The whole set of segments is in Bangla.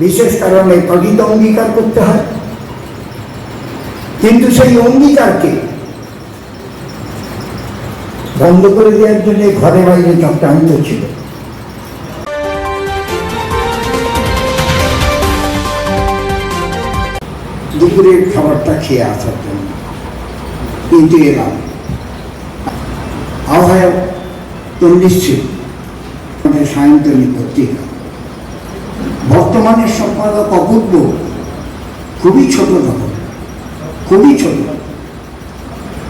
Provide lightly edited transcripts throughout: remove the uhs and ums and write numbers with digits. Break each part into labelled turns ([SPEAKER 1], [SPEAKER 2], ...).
[SPEAKER 1] বিশেষ কারণে প্রকৃত অঙ্গীকার করতে হয়, কিন্তু সেই অঙ্গীকারকে বন্ধ করে দেওয়ার জন্য ঘরে বাইরে চক্রান্ত ছিল। দুপুরের খাবারটা খেয়ে আসার জন্য কিন্তু এলাম, আহ্বায়ক তন্নিশ্চিত সায়ন্তনী পত্রিকা, বর্তমানের সম্পাদক অপূর্ব, খুবই ছোট তখন, খুবই ছোট।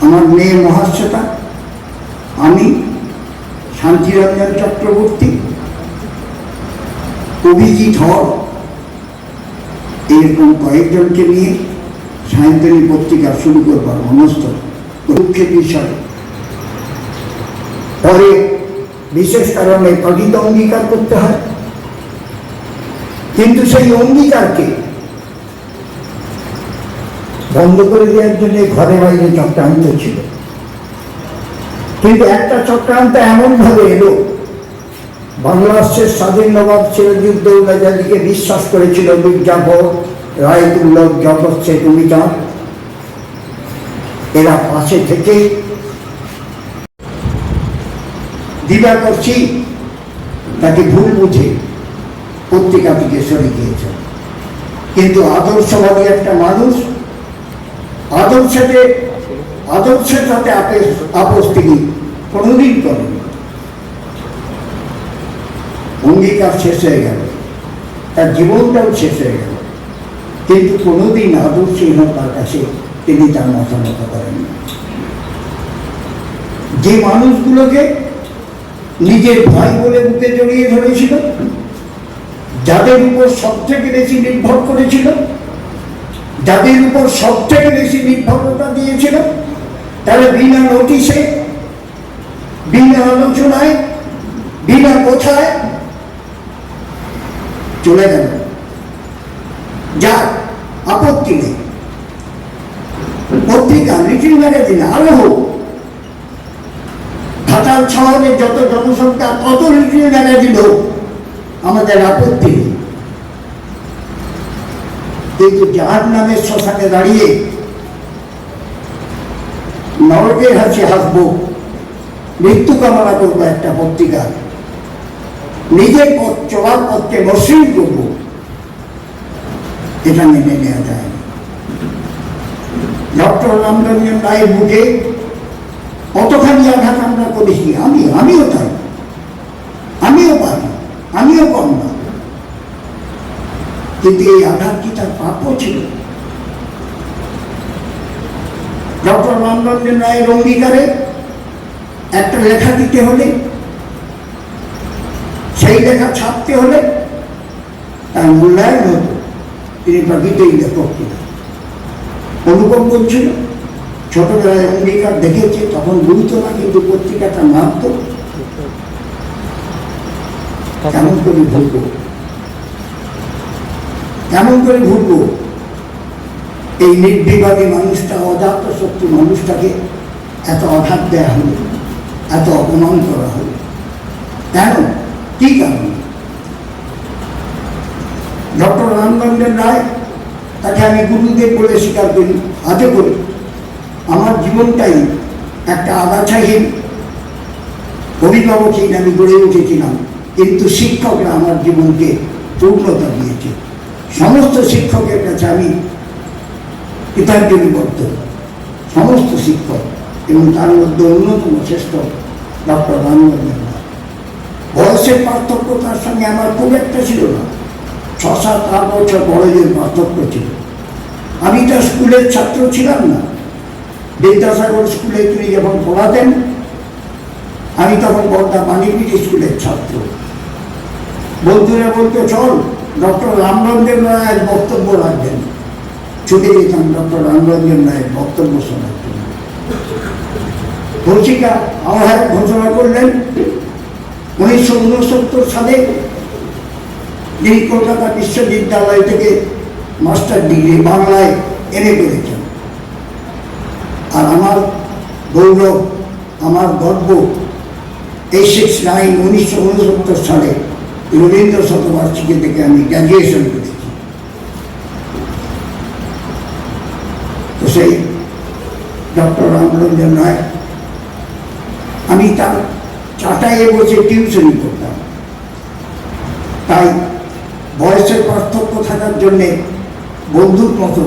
[SPEAKER 1] আমার মেয়ে মহাশ্বেতা, আমি, শান্তিরঞ্জন চক্রবর্তী, অভিজিৎ হর, এরকম কয়েকজনকে নিয়ে সায়ন্তনী পত্রিকা শুরু করবার মনস্থ। দুঃখের বিষয়, পরে বিশেষ কারণে প্রকৃত অঙ্গীকার করতে হয়, কিন্তু সেই অঙ্গীকারকে বন্ধ করে দেওয়ার জন্য ঘরে বাইরে চক্রান্ত ছিল। কিন্তু একটা চক্রান্ত এমন ভাবে এলো, বাংলাদেশের স্বাধীন নবাব সিরাজউদ্দৌলা যাদেরকে বিশ্বাস করেছিল, মীর জাফর, রায়তুল্লাহ, জগৎ শেখ, উমিচাঁদ, এরা পাশে থেকে দিবা করছি তাকে ভুল বুঝে পত্রিকা থেকে সরে গিয়েছে। কিন্তু আদর্শবাদী একটা মানুষ, আদর্শের সাথে আপোষ তিনি কোনোদিন করেন। অঙ্গীকার শেষ হয়ে গেল, তার জীবনটাও শেষ হয়ে গেল, কিন্তু কোনোদিন আদর্শহীনতার কাছে তিনি তার মাথা নত করেন। যে মানুষগুলোকে নিজের ভাই বলে বুকে জড়িয়ে ধরেছিল, যাদের উপর সব থেকে বেশি নির্ভর করেছিল, যাদের উপর সব থেকে বেশি নির্ভরতা দিয়েছিল, তারা বিনা নোটিশে, বিনা আলোচনায়, বিনা কোথায় চলে গেল। যার আপত্তি নেই, পত্রিকা, লিটিল ম্যাগাজিন আরো হোক, ঘাটাল শহরের যত জনসংখ্যা তত লিটিল ম্যাগাজিন হোক, আমাদের আপত্তি নেই। কিন্তু যার নামের শ্মশানে দাঁড়িয়ে নরকের হাসি হাসবো, মৃত্যু কামনা করবো একটা পত্রিকা, নিজের পথ চলার পথকে মসৃণ করবো, এটা মেনে নেওয়া যায় না। ডক্টর রামরঞ্জন রায়ের বুকে কতখানি আঘাত আমরা করেছি, আমিও তাই, আমিও পারি, আমিও কম না, কিন্তু এই আঘাত কি তার প্রাপ্য ছিল? ডক্টর রামরঞ্জন রায়ের অঙ্গীকারে একটা লেখা দিতে হলে, সেই লেখা ছাপতে হলে তার মূল্যায়ন হতো, তিনি প্রকৃতই লেখক ছিলেন। অনুভব করছিল, ছোটবেলায় অঙ্গীকার দেখেছে, তখন বুঝতো না, কিন্তু পত্রিকাটা মানত। কেমন করে ভুলবো, কেমন করে ভুলবো এই নির্বিবাদী মানুষটা, অজাত শক্তি মানুষটাকে এত আঘাত দেওয়া হলো, এত অপমান করা হলো, কেন, কি কারণ? ডক্টর রামরঞ্জন রায়, তাকে আমি গুরুদেব বলে স্বীকার করি, আজও করি। আমার জীবনটাই একটা আগাছাহীন, অভিভাবকহীন আমি গড়ে উঠেছিলাম, কিন্তু শিক্ষকরা আমার জীবনকে পূর্ণতা দিয়েছে। সমস্ত শিক্ষকের কাছে আমি কৃতজ্ঞতাবদ্ধ, সমস্ত শিক্ষক, এবং তার মধ্যে অন্যতম শ্রেষ্ঠ ডক্টর রামরঞ্জন রায়। বয়সের পার্থক্য তার সঙ্গে আমার খুব একটা ছিল না, 6-7-8 বছর বয়সের পার্থক্য ছিল। আমি তার স্কুলের ছাত্র ছিলাম না, বিদ্যাসাগর স্কুলে তিনি যখন পড়াতেন, আমি তখন বর্ধা বাণিজ্যিক স্কুলের ছাত্র। বন্ধুরা বলতো, চল ডক্টর রামরঞ্জন রায়ের বক্তব্য রাখবেন, ছুটে যেতাম ডক্টর রামরঞ্জন রায়ের বক্তব্য শোনার জন্য। পত্রিকা আহ্বায়ক ঘোষণা করলেন 1969 সালে, যিনি কলকাতা বিশ্ববিদ্যালয় থেকে মাস্টার ডিগ্রি বাংলায় এনে পেরেছেন। আর আমার গৌরব, আমার গর্ব, এই 1969 সালে রবীন্দ্র শতবার্ষিকী থেকে আমি গ্র্যাজুয়েশন করেছি। সেই ডক্টর রামরঞ্জন রায়, আমি তার চাটাইয়ে বসে টিউশনি করতাম। তাই বয়সের পার্থক্য থাকার জন্যে বন্ধুর মতো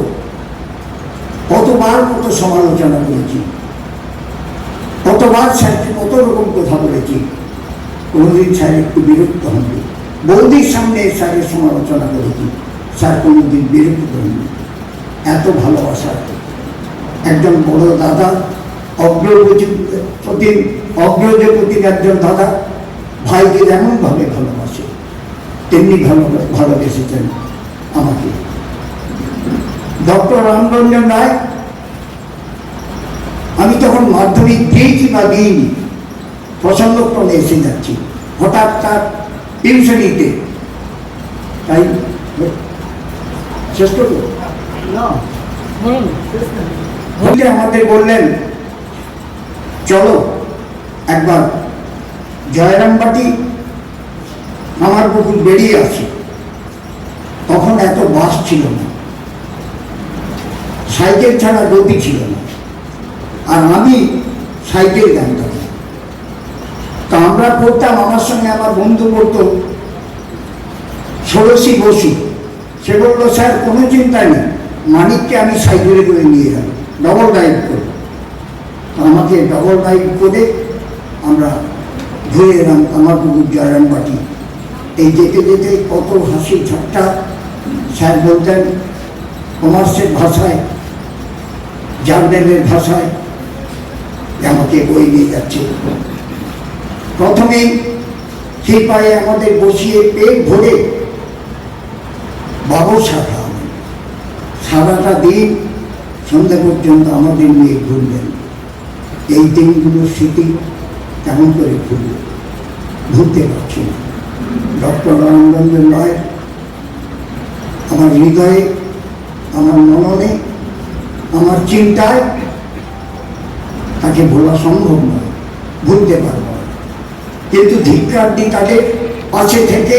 [SPEAKER 1] কতবার মতো সমালোচনা করেছি, কতবার স্যারকে কত রকম কথা বলেছি। কোনোদিন স্যার একটু বিরক্ত হননি। বৌদির সামনে স্যারের সমালোচনা করেছি, স্যার কোনোদিন বিরক্ত হননি। এত ভালোবাসা একজন বড় দাদা, অগ্রজপতির একজন দাদা ভাইকে যেমনভাবে ভালোবাসে তেমনি ভালোবেসেছেন আমাকে। ডক্টর রামরঞ্জন রায়, আমি তখন মাধ্যমিক দিয়েছি বা দিইনি, প্রসঙ্গক্রমে এসে যাচ্ছি, হঠাৎ তার টিউশনিতে, তাই শেষ করবো না, আমাদের বললেন চলো একবার জয়রামবাটি আমার পুকুর বেরিয়ে আসি। তখন এত বাস ছিল না, সাইকেল ছাড়া গতি ছিল না, আর আমি সাইকেল জানতাম না। তা আমরা পড়তাম, আমার সঙ্গে আমার বন্ধু পড়তো ষোড়শী বসু। সে বললো স্যার কোনো চিন্তা নেই, মানিককে আমি সাইকেলে করে নিয়ে যাবো, ডবল রাইড করে। আমাকে ডবল রাইড করে আমরা ঘুরে এলাম আমার পুকুর জয়রামবাটি। এই যেতে যেতে কত হাসি ঠাট্টা। স্যার বলতেন কমার্সের ভাষায়, জার্নালের ভাষায় আমাকে বই নিয়ে যাচ্ছে। প্রথমে সেই পায়ে আমাদের বসিয়ে পেট ভরে বাবরসা খাওয়াবেন, সারাটা দিন সন্ধ্যা পর্যন্ত আমাদের নিয়ে ঘুরবেন। এই দিনগুলোর স্মৃতি কেমন করে ভুলতে পারছি না। ডক্টর রামরঞ্জন রায় আমার হৃদয়ে, আমার মননে, আমার চিন্তায়, তাকে ভোলা সম্ভব নয়, ভুলতে পারব না। কিন্তু ধিক্কার দিই তাদের পাশে থেকে